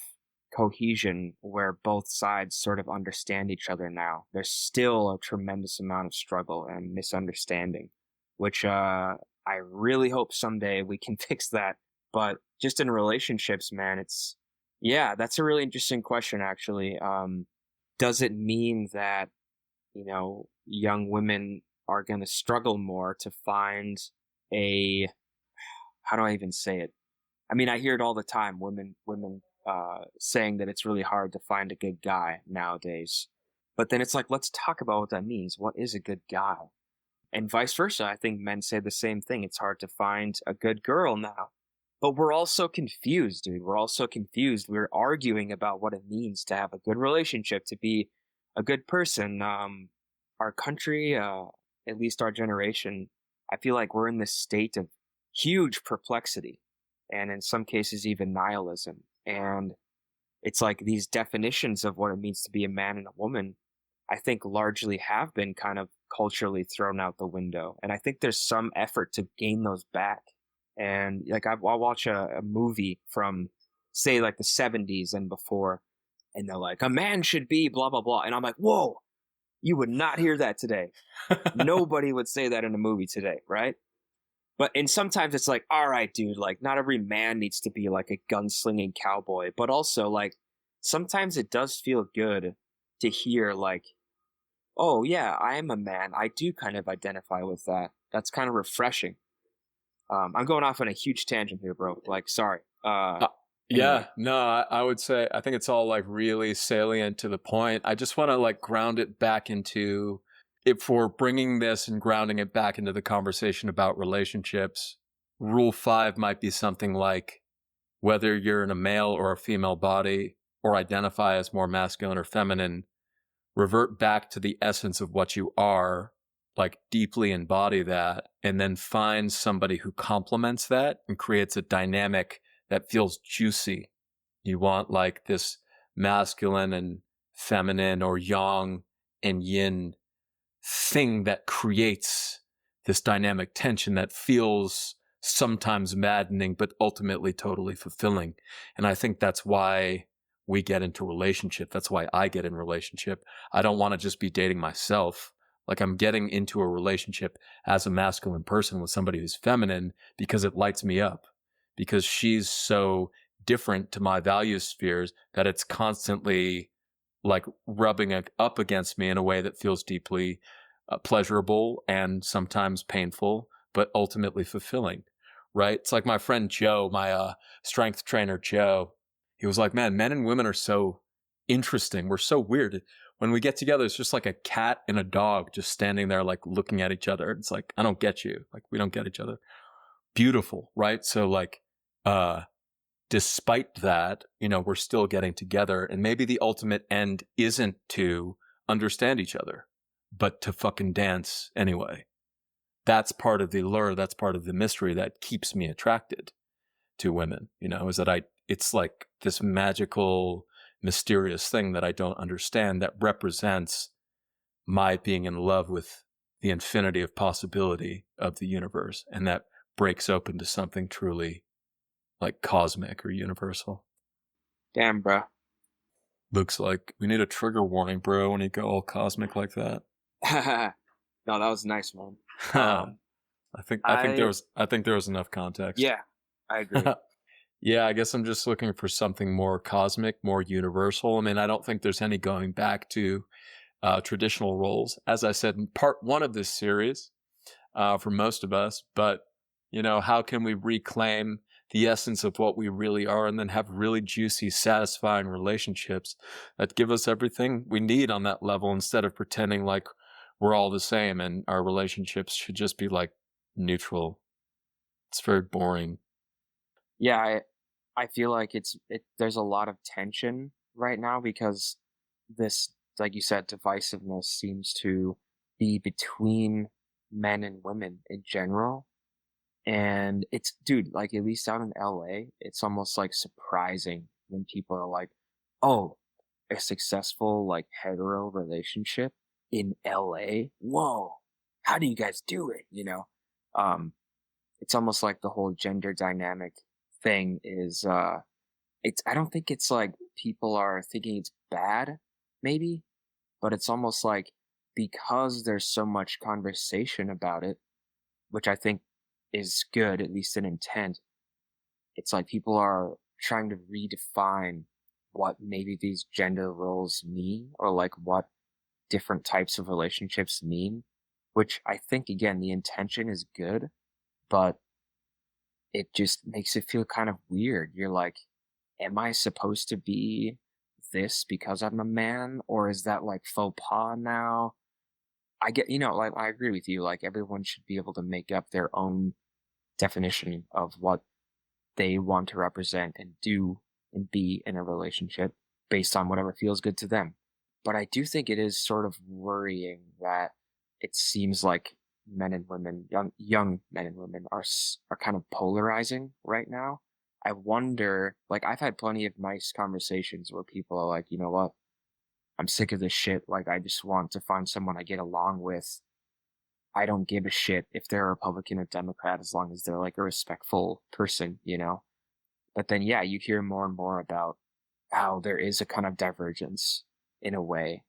cohesion where both sides sort of understand each other now. There's still a tremendous amount of struggle and misunderstanding, which I really hope someday we can fix that. But just in relationships, man, that's a really interesting question, actually. Does it mean that, young women are going to struggle more to find how do I even say it? I mean, I hear it all the time, women saying that it's really hard to find a good guy nowadays. But then it's like, let's talk about what that means. What is a good guy? And vice versa. I think men say the same thing. It's hard to find a good girl now. But we're all so confused, dude. We're all so confused. We're arguing about what it means to have a good relationship, to be a good person. Our country, at least our generation, I feel like we're in this state of huge perplexity, and in some cases even nihilism. And it's like these definitions of what it means to be a man and a woman, I think largely have been kind of culturally thrown out the window. And I think there's some effort to gain those back. And like I'll watch a movie from, say, like the 70s and before, and they're like, a man should be blah, blah, blah. And I'm like, whoa, you would not hear that today. Nobody would say that in a movie today, right? And sometimes it's like, all right, dude, like not every man needs to be like a gunslinging cowboy, but also like sometimes it does feel good to hear like, oh yeah, I am a man. I do kind of identify with that. That's kind of refreshing. I'm going off on a huge tangent here, bro. Like, sorry. Anyway. Yeah, no, I would say, I think it's all like really salient to the point. I just want to like ground it back into, if we're bringing this and grounding it back into the conversation about relationships, rule 5 might be something like, whether you're in a male or a female body or identify as more masculine or feminine, revert back to the essence of what you are, like deeply embody that, and then find somebody who complements that and creates a dynamic that feels juicy. You want like this masculine and feminine or yang and yin thing that creates this dynamic tension that feels sometimes maddening, but ultimately totally fulfilling. And I think that's why we get into relationship. That's why I get in relationship. I don't want to just be dating myself. Like, I'm getting into a relationship as a masculine person with somebody who's feminine because it lights me up, because she's so different to my value spheres that it's constantly like rubbing up against me in a way that feels deeply pleasurable and sometimes painful, but ultimately fulfilling, right? It's like my friend Joe, my strength trainer Joe. He was like, man, men and women are so interesting. We're so weird. When we get together, it's just like a cat and a dog just standing there, like looking at each other. It's like, I don't get you. Like, we don't get each other. Beautiful, right? So like, despite that, we're still getting together, and maybe the ultimate end isn't to understand each other, but to fucking dance anyway. That's part of the allure. That's part of the mystery that keeps me attracted to women, is that it's like this magical, mysterious thing that I don't understand that represents my being in love with the infinity of possibility of the universe, and that breaks open to something truly like cosmic or universal. Damn, bro. Looks like we need a trigger warning, bro, when you go all cosmic like that. No, that was nice, man. I think there was enough context. Yeah, I agree. Yeah, I guess I'm just looking for something more cosmic, more universal. I mean, I don't think there's any going back to traditional roles, as I said in part 1 of this series, for most of us. But, how can we reclaim the essence of what we really are, and then have really juicy, satisfying relationships that give us everything we need on that level, instead of pretending like we're all the same and our relationships should just be like neutral. It's very boring. Yeah, I feel like there's a lot of tension right now because this, like you said, divisiveness seems to be between men and women in general. And it's, dude, like, at least out in LA, it's almost like surprising when people are like, oh, a successful like hetero relationship in LA? Whoa, how do you guys do it? It's almost like the whole gender dynamic thing is, I don't think it's like people are thinking it's bad, maybe, but it's almost like because there's so much conversation about it, which I think is good, at least in intent. It's like people are trying to redefine what maybe these gender roles mean, or like what different types of relationships mean, which I think, again, the intention is good, but it just makes it feel kind of weird. You're like, am I supposed to be this because I'm a man, or is that like faux pas now? I get, like, I agree with you. Like, everyone should be able to make up their own definition of what they want to represent and do and be in a relationship based on whatever feels good to them. But I do think it is sort of worrying that it seems like men and women, young men and women, are kind of polarizing right now. I wonder, like, I've had plenty of nice conversations where people are like, you know what, I'm sick of this shit. Like, I just want to find someone I get along with. I don't give a shit if they're a Republican or Democrat, as long as they're like a respectful person, But then, yeah, you hear more and more about how there is a kind of divergence in a way.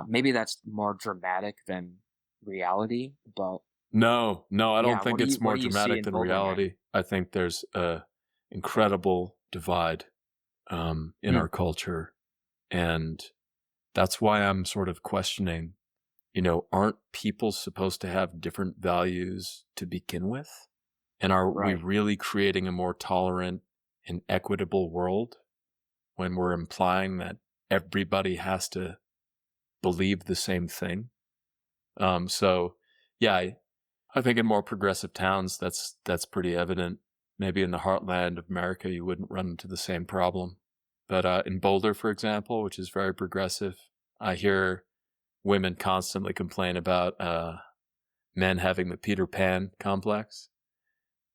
Maybe that's more dramatic than reality, but no, I don't think it's more dramatic than reality. There? I think there's a incredible divide in our culture, and that's why I'm sort of questioning, aren't people supposed to have different values to begin with? And are we really creating a more tolerant and equitable world when we're implying that everybody has to believe the same thing? So yeah, I think in more progressive towns, that's pretty evident. Maybe in the heartland of America, you wouldn't run into the same problem. But in Boulder, for example, which is very progressive, I hear women constantly complain about men having the Peter Pan complex,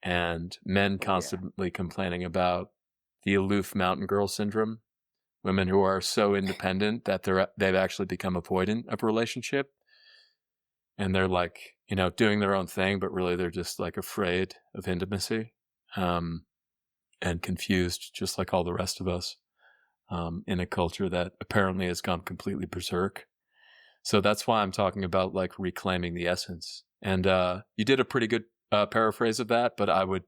and men constantly complaining about the aloof mountain girl syndrome. Women who are so independent that they've actually become avoidant of a relationship, and they're like, doing their own thing, but really they're just like afraid of intimacy, and confused, just like all the rest of us. in a culture that apparently has gone completely berserk. So that's why I'm talking about like reclaiming the essence. And you did a pretty good paraphrase of that, but I would,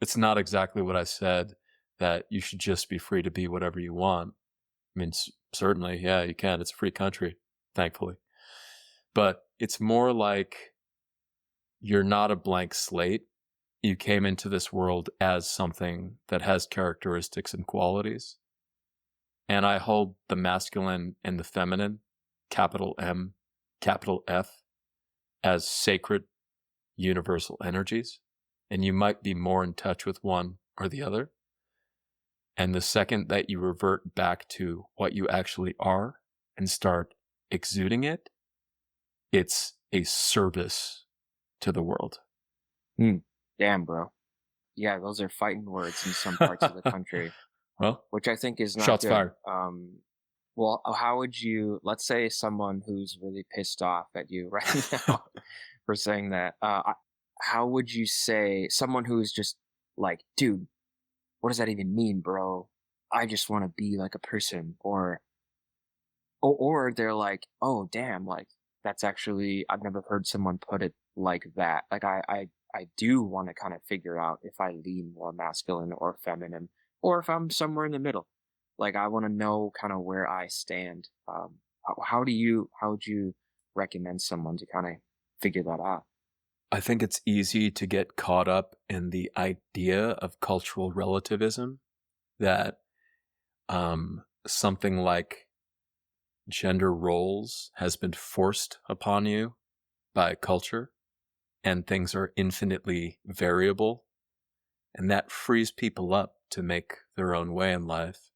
it's not exactly what I said, that you should just be free to be whatever you want. I mean, certainly, yeah, you can. It's a free country, thankfully. But it's more like you're not a blank slate. You came into this world as something that has characteristics and qualities. And I hold the masculine and the feminine, capital M, capital F, as sacred universal energies. And you might be more in touch with one or the other. And the second that you revert back to what you actually are and start exuding it, it's a service to the world. Damn, bro. Yeah, those are fighting words in some parts of the country. Well, which I think is not shots good. fired. Well, how would you, let's say someone who's really pissed off at you right now for saying that, how would you say someone who's just like, dude, what does that even mean, bro? I just want to be like a person, or they're like, oh, damn, like that's actually, I've never heard someone put it like that. Like I do want to kind of figure out if I lean more masculine or feminine, or if I'm somewhere in the middle. Like I want to know kind of where I stand. How would you recommend someone to kind of figure that out? I think it's easy to get caught up in the idea of cultural relativism, that something like gender roles has been forced upon you by culture, and things are infinitely variable, and that frees people up to make their own way in life.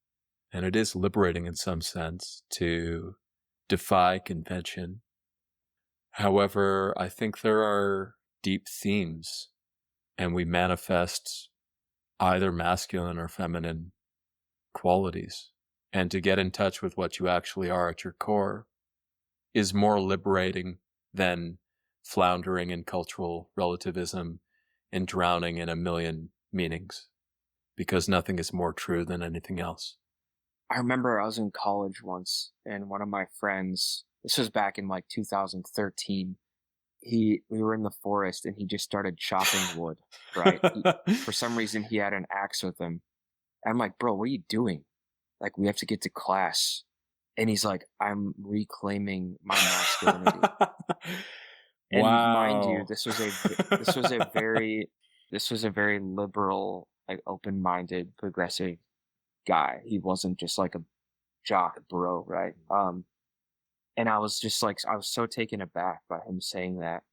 And it is liberating in some sense to defy convention. However, I think there are deep themes, and we manifest either masculine or feminine qualities. And to get in touch with what you actually are at your core is more liberating than floundering in cultural relativism and drowning in a million meanings, because nothing is more true than anything else. I remember I was in college once, and one of my friends, this was back in like 2013, we were in the forest and he just started chopping wood, right? For some reason, he had an axe with him. And I'm like, bro, what are you doing? Like, we have to get to class. And he's like, I'm reclaiming my masculinity. And mind you, this was a very liberal, like open-minded, progressive guy. He wasn't just like a jock bro, right? And I was just like, I was so taken aback by him saying that.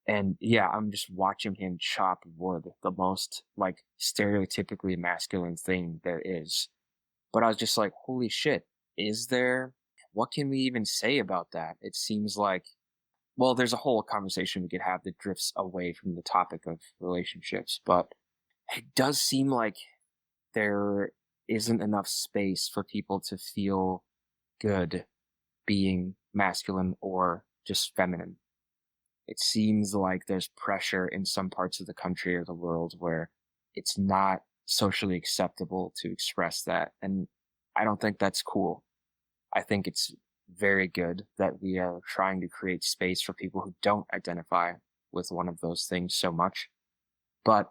And yeah, I'm just watching him chop wood, the most like stereotypically masculine thing there is. But I was just like, holy shit, what can we even say about that? It seems like, well, there's a whole conversation we could have that drifts away from the topic of relationships, but it does seem like there isn't enough space for people to feel good being masculine or just feminine. It seems like there's pressure in some parts of the country or the world where it's not socially acceptable to express that. And I don't think that's cool. I think it's very good that we are trying to create space for people who don't identify with one of those things so much. But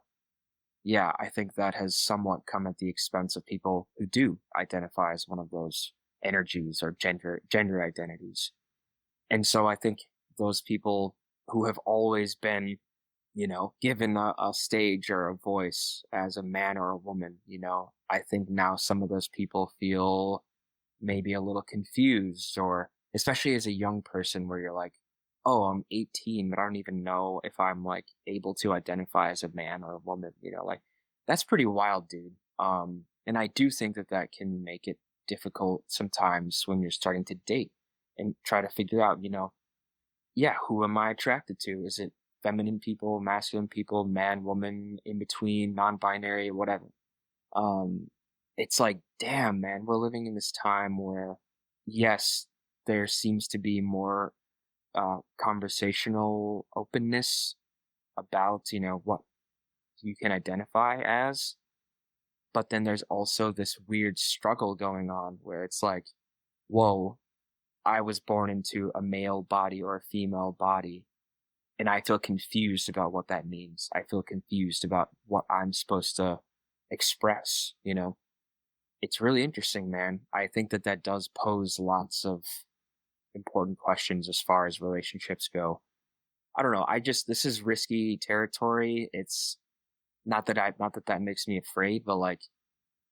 yeah, I think that has somewhat come at the expense of people who do identify as one of those energies or gender identities. And so I think those people who have always been, given a stage or a voice as a man or a woman, I think now some of those people feel maybe a little confused, or especially as a young person where you're like, oh, I'm 18, but I don't even know if I'm like able to identify as a man or a woman, like that's pretty wild, dude. And I do think that can make it difficult sometimes when you're starting to date and try to figure out, yeah, who am I attracted to? Is it feminine people, masculine people, man, woman, in between, non-binary, whatever? It's like, damn, man, we're living in this time where, yes, there seems to be more conversational openness about, what you can identify as. but then there's also this weird struggle going on where it's like, whoa, I was born into a male body or a female body, and I feel confused about what that means. I feel confused about what I'm supposed to express, you know? It's really interesting, man. I think that that does pose lots of important questions as far as relationships go. I don't know. This is risky territory. It's not that that makes me afraid, but like,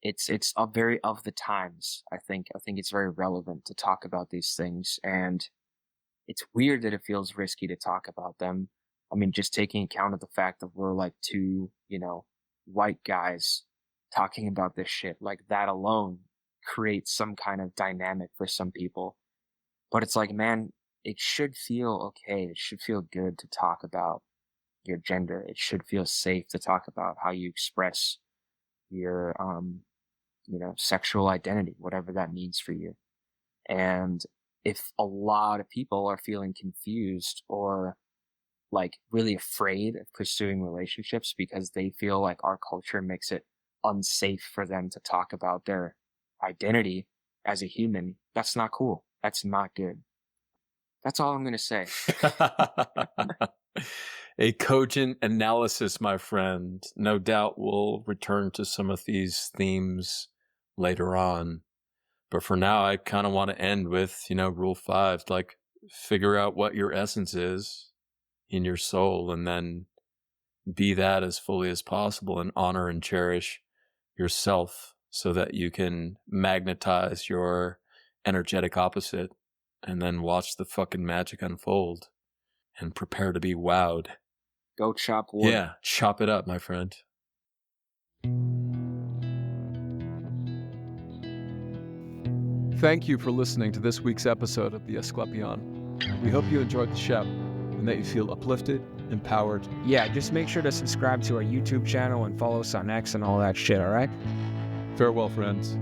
it's a very of the times. I think it's very relevant to talk about these things, and it's weird that it feels risky to talk about them. I mean, just taking account of the fact that we're like two, white guys talking about this shit, like that alone creates some kind of dynamic for some people. But it's like, man, it should feel okay. It should feel good to talk about your gender. It should feel safe to talk about how you express your, sexual identity, whatever that means for you. And if a lot of people are feeling confused or like really afraid of pursuing relationships because they feel like our culture makes it unsafe for them to talk about their identity as a human, that's not cool. That's not good. That's all I'm going to say. A cogent analysis, my friend. No doubt we'll return to some of these themes later on. But for now, I kind of want to end with, rule 5, like figure out what your essence is in your soul and then be that as fully as possible and honor and cherish yourself so that you can magnetize your energetic opposite and then watch the fucking magic unfold and prepare to be wowed. Go chop wood. Yeah, chop it up, my friend. Thank you for listening to this week's episode of the Asclepion. We hope you enjoyed the show and that you feel uplifted, empowered. Yeah, just make sure to subscribe to our YouTube channel and follow us on X and all that shit, all right? Farewell, friends.